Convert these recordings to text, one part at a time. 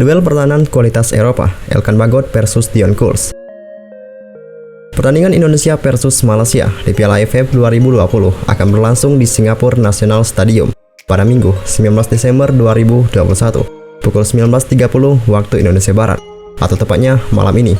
Duel pertahanan kualitas Eropa, Elkan Bagot versus Dion Kuls. Pertandingan Indonesia versus Malaysia di Piala AFF 2020 akan berlangsung di Singapore National Stadium pada Minggu 19 Desember 2021 pukul 19.30 waktu Indonesia Barat, atau tepatnya malam ini.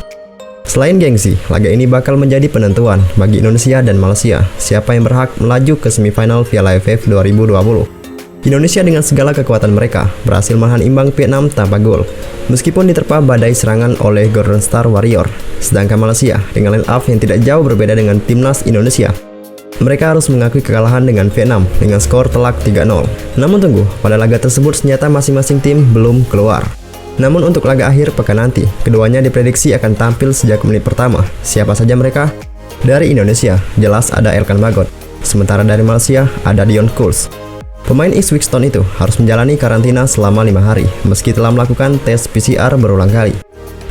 Selain gengsi, laga ini bakal menjadi penentuan bagi Indonesia dan Malaysia siapa yang berhak melaju ke semifinal Piala AFF 2020. Indonesia dengan segala kekuatan mereka berhasil menahan imbang Vietnam tanpa gol, meskipun diterpa badai serangan oleh Golden Star Warrior. Sedangkan Malaysia dengan line up yang tidak jauh berbeda dengan timnas Indonesia, mereka harus mengakui kekalahan dengan Vietnam dengan skor telak 3-0. Namun tunggu, pada laga tersebut senjata masing-masing tim belum keluar. Namun untuk laga akhir pekan nanti, keduanya diprediksi akan tampil sejak menit pertama. Siapa saja mereka? Dari Indonesia, jelas ada Elkan Bagot. Sementara dari Malaysia, ada Dion Kuls. Pemain Ipswich Town itu harus menjalani karantina selama 5 hari, meski telah melakukan tes PCR berulang kali.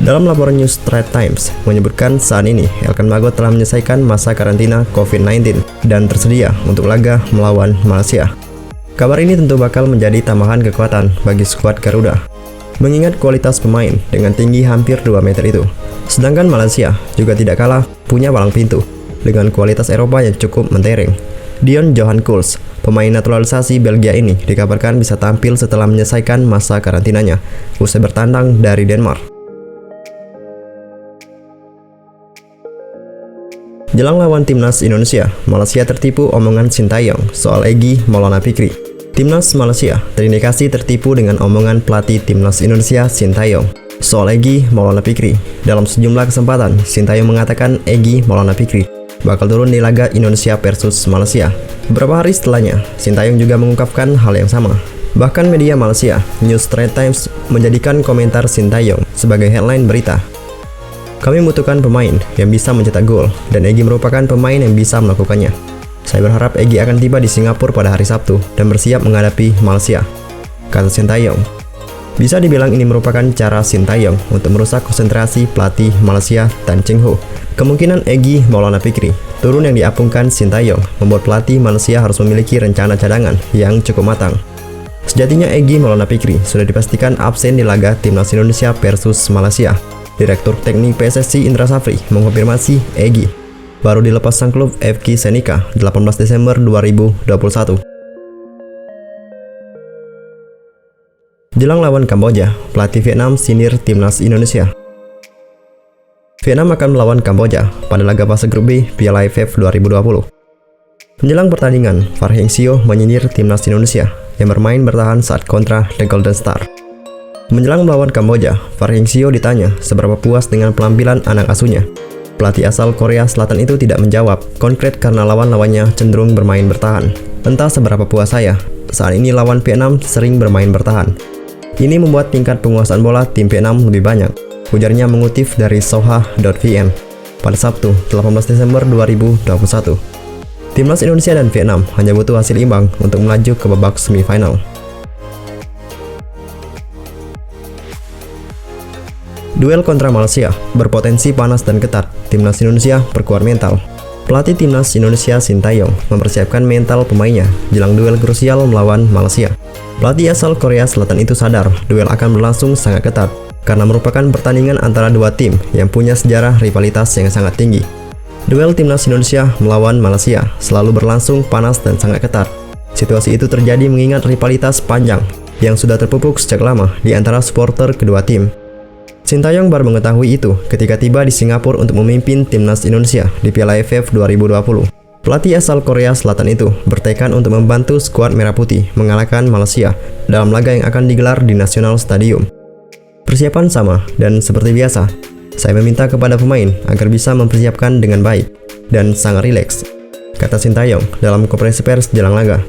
Dalam laporan News Straits Times menyebutkan saat ini Elkan Bagot telah menyelesaikan masa karantina COVID-19 dan tersedia untuk laga melawan Malaysia. Kabar ini tentu bakal menjadi tambahan kekuatan bagi skuad Garuda, mengingat kualitas pemain dengan tinggi hampir 2 meter itu. Sedangkan Malaysia juga tidak kalah punya palang pintu dengan kualitas Eropa yang cukup mentereng. Dion Johan Kuls, pemain naturalisasi Belgia ini, dikabarkan bisa tampil setelah menyelesaikan masa karantinanya usai bertandang dari Denmark. Jelang lawan timnas Indonesia, Malaysia tertipu omongan Sintayong soal Egy Maulana Fikri. Timnas Malaysia terindikasi tertipu dengan omongan pelatih timnas Indonesia Sintayong soal Egy Maulana Fikri. Dalam sejumlah kesempatan, Sintayong mengatakan Egy Maulana Fikri bakal turun di laga Indonesia versus Malaysia. Beberapa hari setelahnya, Sintayong juga mengungkapkan hal yang sama. Bahkan media Malaysia, News Straits Times, menjadikan komentar Sintayong sebagai headline berita. Kami membutuhkan pemain yang bisa mencetak gol, dan Egy merupakan pemain yang bisa melakukannya. Saya berharap Egy akan tiba di Singapura pada hari Sabtu dan bersiap menghadapi Malaysia, kata Sintayong. Bisa dibilang ini merupakan cara Sintayong untuk merusak konsentrasi pelatih Malaysia Tan Cheng Ho. Kemungkinan Egy Maulana Fikri turun yang diapungkan Sintayong membuat pelatih Malaysia harus memiliki rencana cadangan yang cukup matang. Sejatinya Egy Maulana Fikri sudah dipastikan absen di laga timnas Indonesia versus Malaysia. Direktur Teknik PSSI Indra Safri mengkonfirmasi Egy baru dilepas sang klub FK Senika 18 Desember 2021. Jelang lawan Kamboja, pelatih Vietnam sindir timnas Indonesia. Vietnam akan melawan Kamboja pada laga fase grup B Piala AFF 2020. Menjelang pertandingan, Park Hang-seo menyindir timnas Indonesia yang bermain bertahan saat kontra The Golden Star. Menjelang melawan Kamboja, Park Hang-seo ditanya seberapa puas dengan penampilan anak asuhnya. Pelatih asal Korea Selatan itu tidak menjawab konkret karena lawan-lawannya cenderung bermain bertahan. Entah seberapa puas saya, saat ini lawan Vietnam sering bermain bertahan. Ini membuat tingkat penguasaan bola tim Vietnam lebih banyak, ujarnya mengutip dari Soha.vn pada Sabtu 18 Desember 2021. Timnas Indonesia dan Vietnam hanya butuh hasil imbang untuk melaju ke babak semifinal. Duel kontra Malaysia berpotensi panas dan ketat. Timnas Indonesia perkuat mental. Pelatih timnas Indonesia Sintayong mempersiapkan mental pemainnya jelang duel krusial melawan Malaysia. Pelatih asal Korea Selatan itu sadar duel akan berlangsung sangat ketat karena merupakan pertandingan antara dua tim yang punya sejarah rivalitas yang sangat tinggi. Duel timnas Indonesia melawan Malaysia selalu berlangsung panas dan sangat ketat. Situasi itu terjadi mengingat rivalitas panjang yang sudah terpupuk sejak lama di antara supporter kedua tim. Sintayong baru mengetahui itu ketika tiba di Singapura untuk memimpin timnas Indonesia di Piala AFF 2020. Pelatih asal Korea Selatan itu bertekad untuk membantu skuad Merah Putih mengalahkan Malaysia dalam laga yang akan digelar di National Stadium. Persiapan sama dan seperti biasa, saya meminta kepada pemain agar bisa mempersiapkan dengan baik dan sangat rileks, kata Sintayong dalam konferensi pers jelang laga.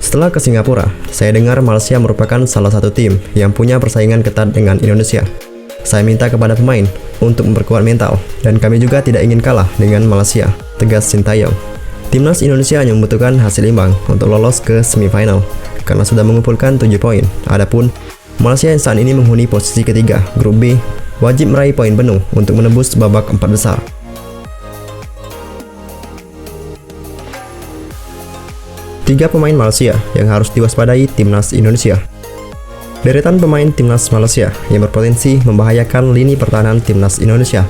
Setelah ke Singapura, saya dengar Malaysia merupakan salah satu tim yang punya persaingan ketat dengan Indonesia. Saya minta kepada pemain untuk memperkuat mental, dan kami juga tidak ingin kalah dengan Malaysia, tegas Sintayong. Timnas Indonesia hanya membutuhkan hasil imbang untuk lolos ke semifinal karena sudah mengumpulkan 7 poin. Adapun Malaysia yang saat ini menghuni posisi ketiga grup B wajib meraih poin penuh untuk menembus babak 4 besar. Tiga pemain Malaysia yang harus diwaspadai timnas Indonesia. Deretan pemain timnas Malaysia yang berpotensi membahayakan lini pertahanan timnas Indonesia.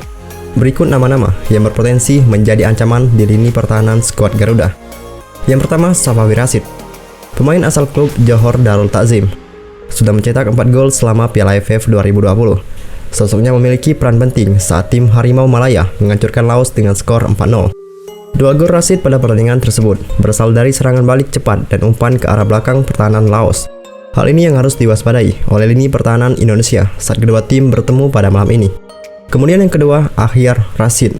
Berikut nama-nama yang berpotensi menjadi ancaman di lini pertahanan skuad Garuda. Yang pertama, Safawi Rashid, pemain asal klub Johor Darul Takzim. Sudah mencetak 4 gol selama Piala AFF 2020. Sosoknya memiliki peran penting saat tim Harimau Malaya menghancurkan Laos dengan skor 4-0. 2 gol Rashid pada pertandingan tersebut berasal dari serangan balik cepat dan umpan ke arah belakang pertahanan Laos. Hal ini yang harus diwaspadai oleh lini pertahanan Indonesia saat kedua tim bertemu pada malam ini. Kemudian yang kedua, Akhyar Rashid.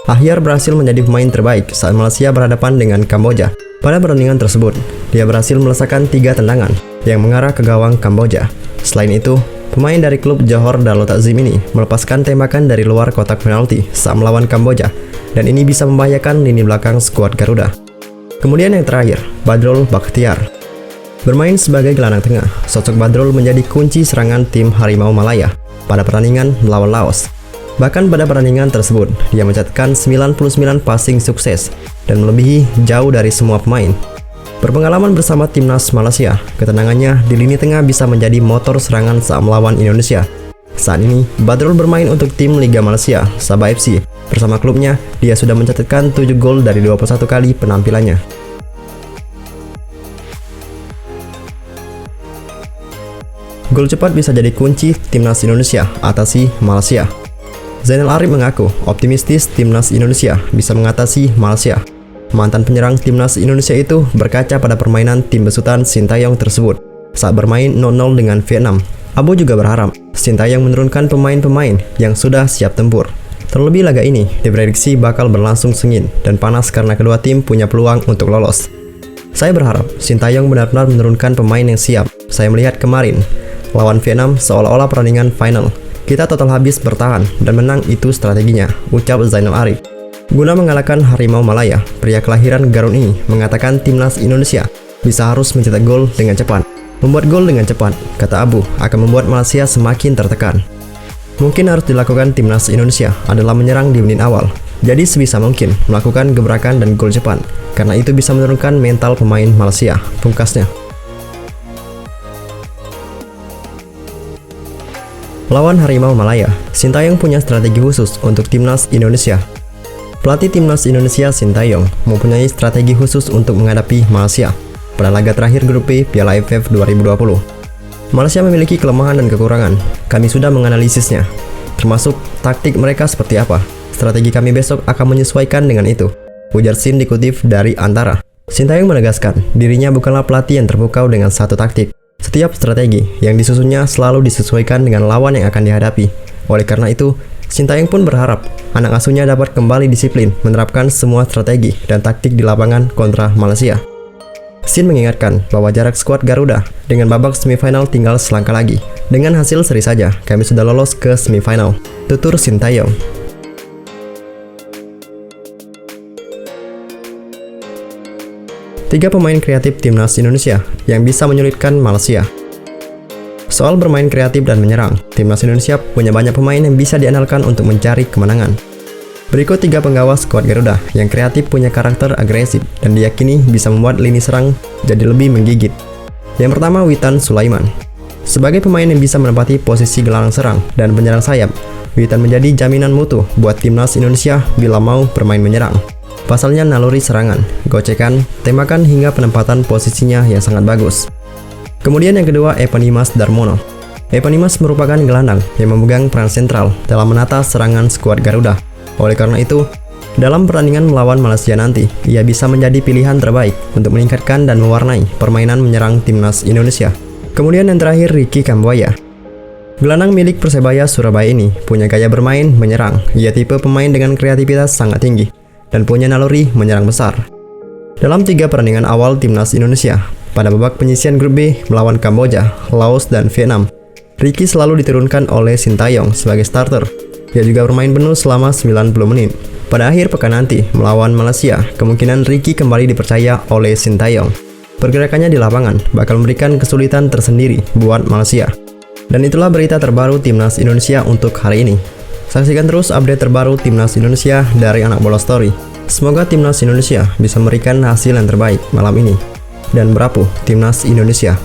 Akhyar berhasil menjadi pemain terbaik saat Malaysia berhadapan dengan Kamboja. Pada pertandingan tersebut, dia berhasil melesakkan 3 tendangan yang mengarah ke gawang Kamboja. Selain itu, pemain dari klub Johor Darul Takzim ini melepaskan tembakan dari luar kotak penalti saat melawan Kamboja, dan ini bisa membahayakan lini belakang skuad Garuda. Kemudian yang terakhir, Badrul Bakhtiar. Bermain sebagai gelandang tengah, sosok Badrul menjadi kunci serangan tim Harimau Malaya pada pertandingan melawan Laos. Bahkan pada pertandingan tersebut, dia mencatatkan 99 passing sukses dan melebihi jauh dari semua pemain. Berpengalaman bersama timnas Malaysia, ketenangannya di lini tengah bisa menjadi motor serangan saat melawan Indonesia. Saat ini, Badrul bermain untuk tim Liga Malaysia, Sabah FC. Bersama klubnya, dia sudah mencatatkan 7 gol dari 21 kali penampilannya. Gol cepat bisa jadi kunci timnas Indonesia atasi Malaysia. Zainal Arif mengaku optimistis timnas Indonesia bisa mengatasi Malaysia. Mantan penyerang timnas Indonesia itu berkaca pada permainan tim besutan Sintayong tersebut saat bermain 0-0 dengan Vietnam. Abu juga berharap Sintayong menurunkan pemain-pemain yang sudah siap tempur. Terlebih laga ini diprediksi bakal berlangsung sengit dan panas karena kedua tim punya peluang untuk lolos. Saya berharap Sintayong benar-benar menurunkan pemain yang siap. Saya melihat kemarin lawan Vietnam seolah-olah pertandingan final. Kita total habis bertahan dan menang, itu strateginya, ucap Zainal Arif. Guna mengalahkan Harimau Malaya, pria kelahiran Garut ini mengatakan timnas Indonesia bisa harus mencetak gol dengan cepat. Membuat gol dengan cepat, kata Abu, akan membuat Malaysia semakin tertekan. Mungkin harus dilakukan timnas Indonesia adalah menyerang di menit awal. Jadi sebisa mungkin melakukan gebrakan dan gol cepat, karena itu bisa menurunkan mental pemain Malaysia, pungkasnya. Lawan Harimau Malaya, Sintayong punya strategi khusus untuk timnas Indonesia. Pelatih timnas Indonesia Sintayong mempunyai strategi khusus untuk menghadapi Malaysia pada laga terakhir grup B Piala AFF 2020. Malaysia memiliki kelemahan dan kekurangan. Kami sudah menganalisisnya, termasuk taktik mereka seperti apa. Strategi kami besok akan menyesuaikan dengan itu, ujar Sin dikutip dari Antara. Sintayong menegaskan dirinya bukanlah pelatih yang terpukau dengan satu taktik. Setiap strategi yang disusunnya selalu disesuaikan dengan lawan yang akan dihadapi. Oleh karena itu, Sintayong pun berharap anak asuhnya dapat kembali disiplin menerapkan semua strategi dan taktik di lapangan kontra Malaysia. Sin mengingatkan bahwa jarak skuad Garuda dengan babak semifinal tinggal selangkah lagi. Dengan hasil seri saja, kami sudah lolos ke semifinal, tutur Sintayong. Tiga pemain kreatif timnas Indonesia yang bisa menyulitkan Malaysia. Soal bermain kreatif dan menyerang, timnas Indonesia punya banyak pemain yang bisa diandalkan untuk mencari kemenangan. Berikut 3 penggawa skuad Garuda yang kreatif, punya karakter agresif, dan diyakini bisa membuat lini serang jadi lebih menggigit. Yang pertama, Witan Sulaiman. Sebagai pemain yang bisa menempati posisi gelandang serang dan penyerang sayap, Witan menjadi jaminan mutu buat timnas Indonesia bila mau bermain menyerang. Pasalnya naluri serangan, gocekan, tembakan hingga penempatan posisinya yang sangat bagus. Kemudian yang kedua, Epanimas Darmono. Epanimas merupakan gelandang yang memegang peran sentral dalam menata serangan skuad Garuda. Oleh karena itu, dalam pertandingan melawan Malaysia nanti, ia bisa menjadi pilihan terbaik untuk meningkatkan dan mewarnai permainan menyerang timnas Indonesia. Kemudian yang terakhir, Ricky Kambuaya. Gelandang milik Persebaya Surabaya ini punya gaya bermain menyerang. Ia tipe pemain dengan kreativitas sangat tinggi dan punya naluri menyerang besar. Dalam 3 pertandingan awal timnas Indonesia pada babak penyisian grup B melawan Kamboja, Laos, dan Vietnam, Ricky selalu diturunkan oleh Sintayong sebagai starter. Dia juga bermain penuh selama 90 menit. Pada akhir pekan nanti melawan Malaysia, kemungkinan Ricky kembali dipercaya oleh Sintayong. Pergerakannya di lapangan bakal memberikan kesulitan tersendiri buat Malaysia. Dan itulah berita terbaru timnas Indonesia untuk hari ini. Saksikan terus update terbaru timnas Indonesia dari Anak Bola Story. Semoga timnas Indonesia bisa memberikan hasil yang terbaik malam ini. Dan berapuh timnas Indonesia.